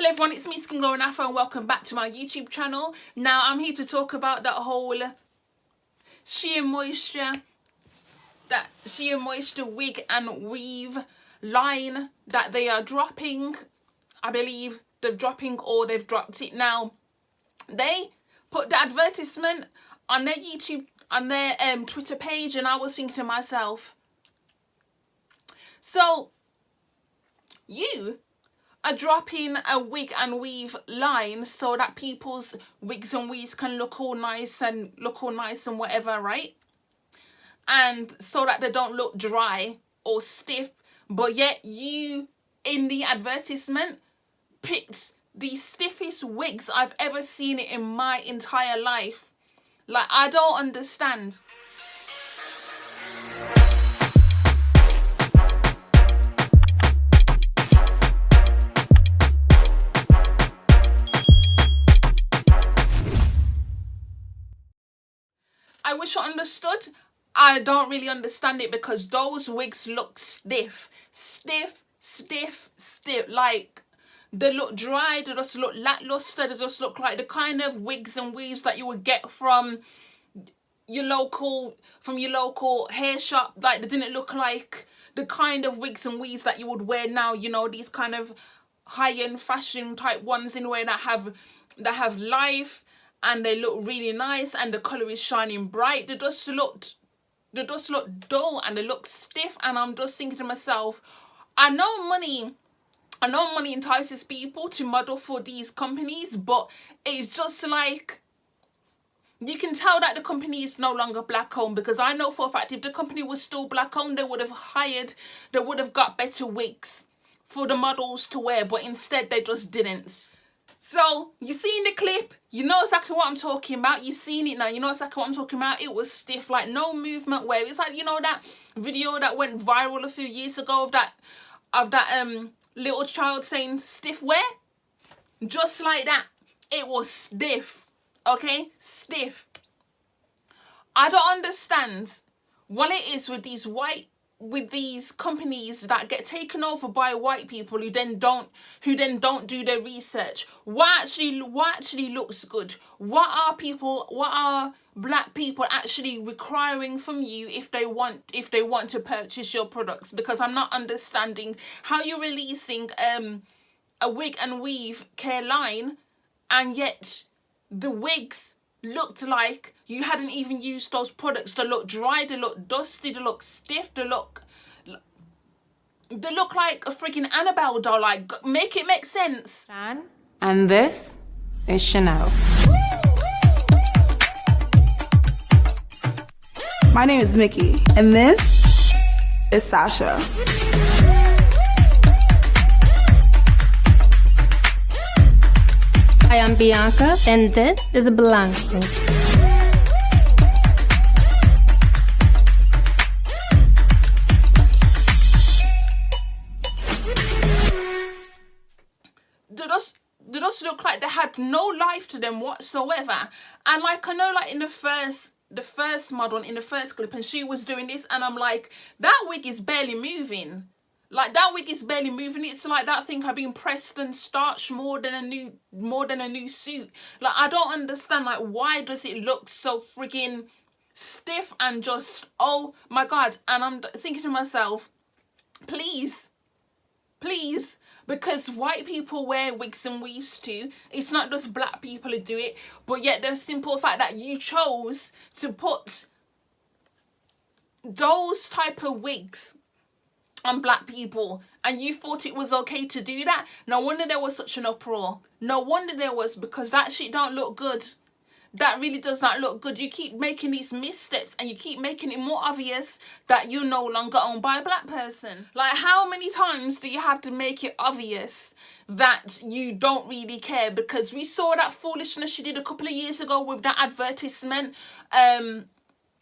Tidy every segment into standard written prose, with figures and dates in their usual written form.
Hello everyone, it's me SkingloNafro and welcome back to my YouTube channel. Now I'm here to talk about that whole Shea Moisture wig and weave line that they are dropping. I believe they're dropping or they've dropped it now. They put the advertisement on their YouTube, on their Twitter page, and I was thinking to myself, so you are dropping a wig and weave line so that people's wigs and weaves can look all nice and whatever, right? And so that they don't look dry or stiff, but yet you in the advertisement picked the stiffest wigs I've ever seen it in my entire life. Like, I don't understand. I wish I understood. I don't really understand it because those wigs look stiff. Like, they look dry, they just look lackluster, they just look like the kind of wigs and weaves that you would get from your local hair shop. Like, they didn't look like the kind of wigs and weaves that you would wear now, you know, these kind of high-end fashion type ones in a way that have life and they look really nice and the colour is shining bright. They just look dull and they look stiff, and I'm just thinking to myself, I know money entices people to model for these companies, but it's just like, you can tell that the company is no longer black owned, because I know for a fact if the company was still black owned, they would have got better wigs for the models to wear, but instead they just didn't. So, you seen the clip, you know exactly what I'm talking about. You seen it now, you know exactly what I'm talking about. It was stiff, like no movement where it's like, you know, that video that went viral a few years ago of that little child saying stiff wear? Just like that. It was stiff. Okay? Stiff. I don't understand what it is with these companies that get taken over by white people who then don't do their research. What actually looks good? What are black people actually requiring from you if they want to purchase your products? Because I'm not understanding how you're releasing a wig and weave care line, and yet the wigs looked like you hadn't even used those products. They look dry, they look dusty, they look stiff, they look like a freaking Annabelle doll. Like, make it make sense. And this is Chanel. My name is Mickey, and this is Sasha. I am Bianca, and this is Blanco. They just look like they had no life to them whatsoever. And like, I know, like in the first model in the first clip, and she was doing this, and I'm like, that wig is barely moving. Like, that wig is barely moving. It's like that thing had been pressed and starched more than a new suit. Like, I don't understand, like, why does it look so freaking stiff and just, oh my God. And I'm thinking to myself, please, because white people wear wigs and weaves too. It's not just black people who do it, but yet the simple fact that you chose to put those type of wigs on black people and you thought it was okay to do that. No wonder there was such an uproar. No wonder there was, because that shit don't look good. That really does not look good. You keep making these missteps and you keep making it more obvious that you're no longer owned by a black person. Like, how many times do you have to make it obvious that you don't really care? Because we saw that foolishness she did a couple of years ago with that advertisement.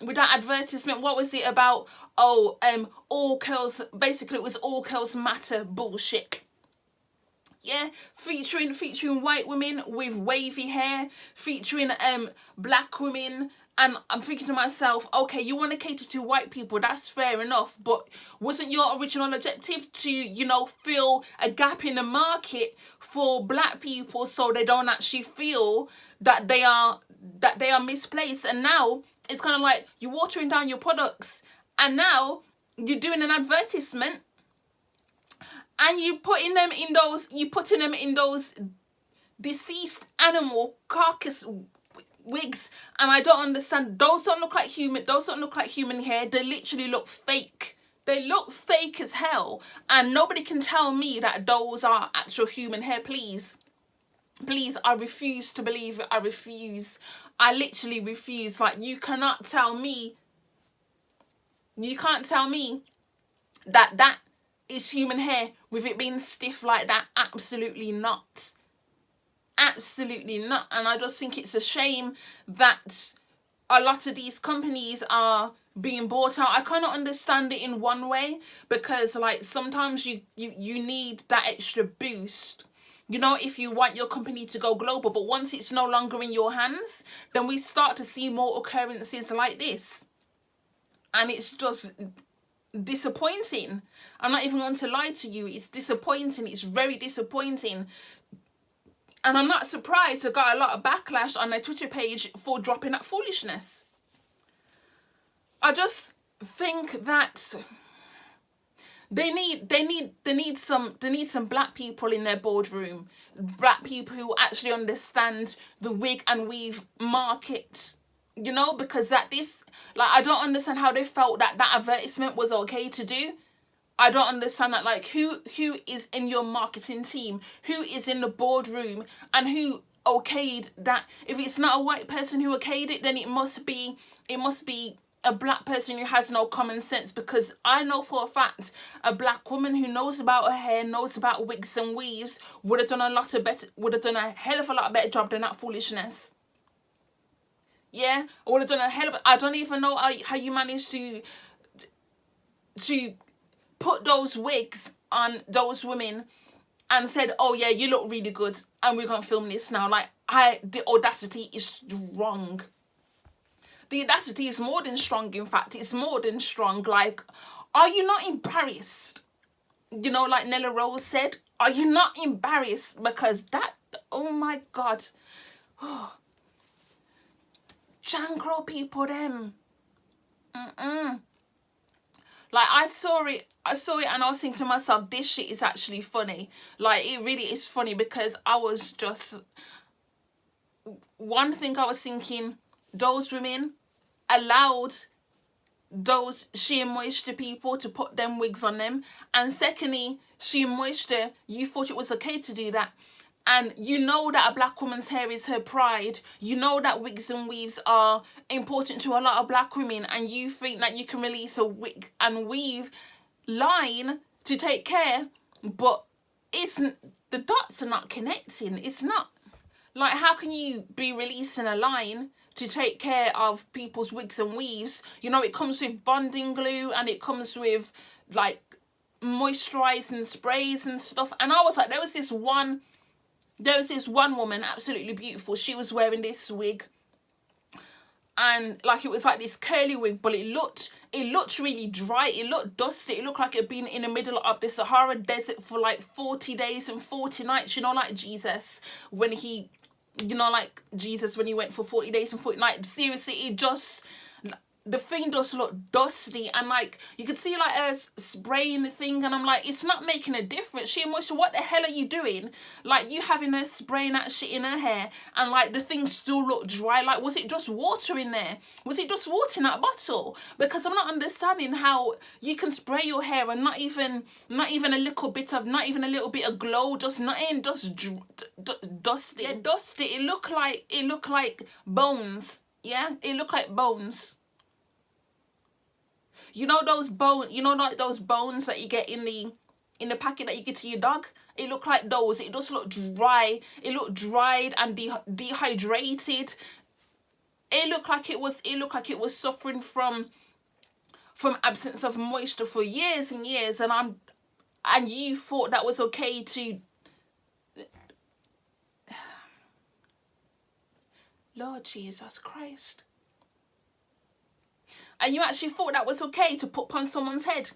What was it about? Oh, all girls, basically it was all girls matter bullshit. Yeah, featuring white women with wavy hair, featuring black women And I'm thinking to myself, okay, you want to cater to white people, that's fair enough, but wasn't your original objective to, you know, fill a gap in the market for black people so they don't actually feel that they are misplaced? And now it's kind of like you're watering down your products, and now you're doing an advertisement and you're putting them in those deceased animal carcass wigs, and I don't understand. Those don't look like human hair. They literally look fake. They look fake as hell, and nobody can tell me that those are actual human hair. Please, I refuse to believe it. I literally refuse. Like, you can't tell me that is human hair with it being stiff like that. Absolutely not. Absolutely not. And I just think it's a shame that a lot of these companies are being bought out. I kind of understand it in one way, because like sometimes you need that extra boost, you know, if you want your company to go global. But once it's no longer in your hands, then we start to see more occurrences like this, and it's just disappointing. I'm not even going to lie to you. It's disappointing. It's very disappointing. And I'm not surprised I got a lot of backlash on their Twitter page for dropping that foolishness. I just think that they need some black people in their boardroom, black people who actually understand the wig and weave market, you know, because I don't understand how they felt that advertisement was okay to do. I don't understand that. Like, who is in your marketing team? Who is in the boardroom? And who okayed that? If it's not a white person who okayed it, then it must be a black person who has no common sense. Because I know for a fact a black woman who knows about her hair, knows about wigs and weaves, would have done a hell of a lot better job than that foolishness. Yeah, I would have done a hell of I don't even know how you managed to put those wigs on those women and said, oh yeah, you look really good and we're going to film this now. Like, the audacity is strong. The audacity is more than strong, in fact. It's more than strong. Like, are you not embarrassed? You know, like Nella Rose said, are you not embarrassed? Because that, oh my God. Jankro people, them. Like, I saw it and I was thinking to myself, this shit is actually funny. Like, it really is funny, because I was just... One thing I was thinking, those women allowed those Shea Moisture people to put them wigs on them. And secondly, Shea Moisture, you thought it was okay to do that. And you know that a black woman's hair is her pride. You know that wigs and weaves are important to a lot of black women. And you think that you can release a wig and weave line to take care. But the dots are not connecting. It's not. Like, how can you be releasing a line to take care of people's wigs and weaves? You know, it comes with bonding glue and it comes with, like, moisturising sprays and stuff. And I was like, there was this one woman, absolutely beautiful. She was wearing this wig, and like, it was like this curly wig, but it looked really dry. It looked dusty. It looked like it had been in the middle of the Sahara Desert for like 40 days and 40 nights. You know, like Jesus when he went for 40 days and 40 nights. Seriously, the thing does look dusty, and like, you could see like her spraying the thing, and I'm like, it's not making a difference. Shea Moisture, what the hell are you doing? Like, you having her spraying that shit in her hair, and like, the thing still looked dry. Like, was it just water in there? Was it just water in that bottle? Because I'm not understanding how you can spray your hair and not even a little bit of glow, just nothing, just dusty. Yeah, dusty. It looked like bones. Yeah, it looked like bones. You know those like those bones that you get in the packet that you get to your dog? It looked like those. It just looked dry. It looked dried and dehydrated. It looked like it was suffering from absence of moisture for years and years, and you thought that was okay to... Lord Jesus Christ. And you actually thought that was okay to put on someone's head.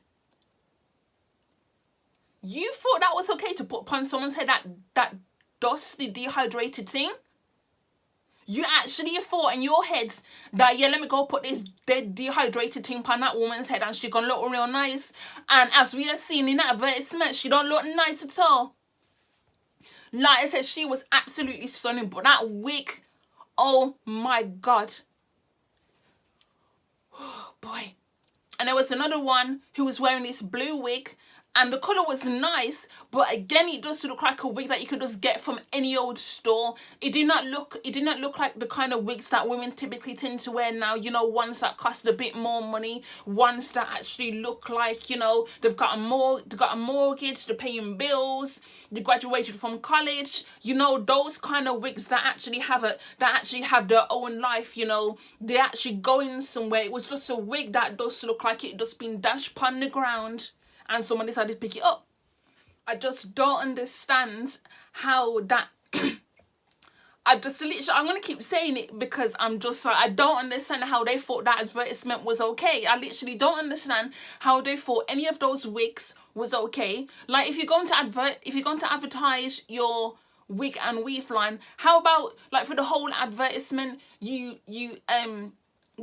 You thought that was okay to put on someone's head, that dusty, dehydrated thing? You actually thought in your heads that, yeah, let me go put this dead, dehydrated thing on that woman's head and she gonna look real nice. And as we are seeing in that advertisement, she don't look nice at all. Like I said, she was absolutely stunning. But that wig, oh my God. Oh boy. And there was another one who was wearing this blue wig. And the colour was nice, but again, it does look like a wig that you could just get from any old store. It did not look like the kind of wigs that women typically tend to wear now. You know, ones that cost a bit more money, ones that actually look like, you know, they've got a mortgage, they're paying bills, they graduated from college. You know, those kind of wigs that actually have their own life. You know, they're actually going somewhere. It was just a wig that does look like it just been dashed upon the ground. And someone decided to pick it up. I just don't understand how that... I'm going to keep saying it because I'm just like, I don't understand how they thought that advertisement was okay. I literally don't understand how they thought any of those wigs was okay. Like, if you're going to advertise your wig and weave line, how about, like, for the whole advertisement, you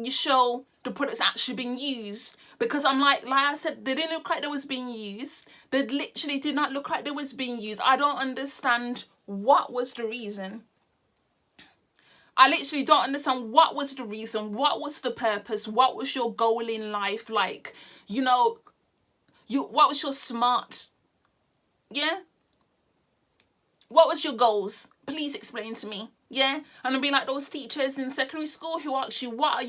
show the products actually being used? Because I'm like I said, they didn't look like they was being used. They literally did not look like they was being used. I don't understand what was the reason. I literally don't understand what was the reason. What was the purpose? What was your goal in life? Like, you know, what was your smart? Yeah? What was your goals? Please explain to me. Yeah? And I'll be like those teachers in secondary school who ask you, what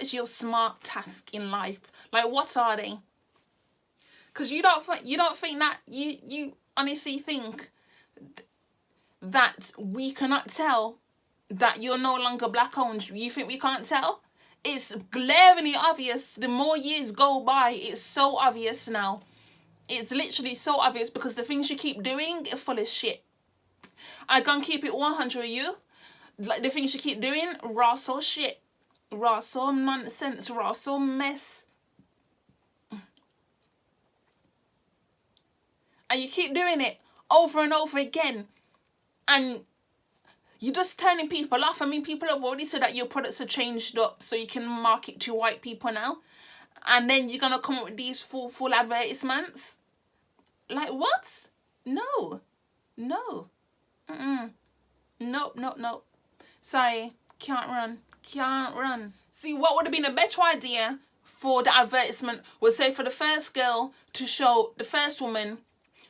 is your smart task in life? Like, what are they? Because you don't think that, you honestly think that we cannot tell that you're no longer black owned. You think we can't tell? It's glaringly obvious. The more years go by, it's so obvious now. It's literally so obvious because the things you keep doing are full of shit. I can keep it 100 with you. Like, the things you keep doing, raw so shit. Raw so nonsense. Raw so mess. And you keep doing it over and over again. And you're just turning people off. I mean, people have already said that your products are changed up so you can market to white people now. And then you're going to come up with these full advertisements. Like, what? No. No. Nope. Sorry. Can't run. See, what would have been a better idea for the advertisement was, say, for the first girl to show, the first woman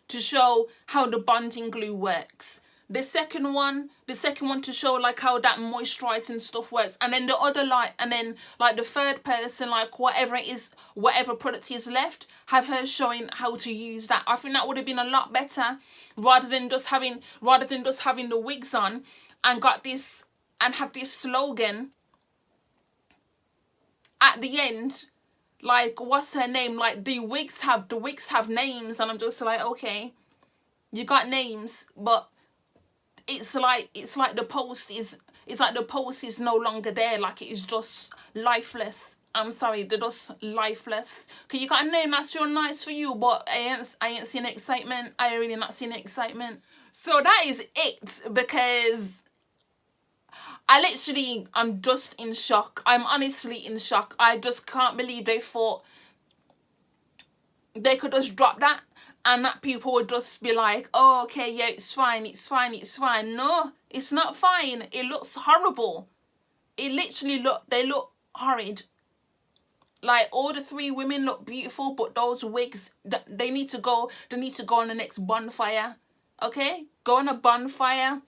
to show how the bonding glue works. The second one to show like how that moisturizing stuff works. And then the other the third person, like whatever product is left, have her showing how to use that. I think that would have been a lot better rather than just having the wigs on and have this slogan at the end. Like, what's her name? Like, the wigs have names, and I'm just like, okay, you got names, but it's like the post is no longer there. Like, it is just lifeless. I'm sorry, they're just lifeless. Okay, you got a name that's real nice for you, but I ain't seen excitement. I really not seen excitement. So that is it, because I'm just in shock. I'm honestly in shock. I just can't believe they thought they could just drop that and that people would just be like, oh, okay, yeah, it's fine. No, it's not fine. It looks horrible. It literally they look horrid. Like, all the three women look beautiful, but those wigs, they need to go on the next bonfire. Okay? Go on a bonfire.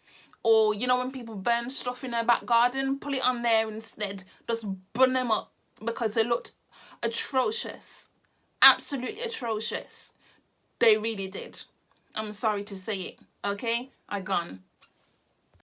Or, you know, when people burn stuff in their back garden, put it on there instead. Just burn them up because they looked atrocious. Absolutely atrocious. They really did. I'm sorry to say it. Okay? I gone.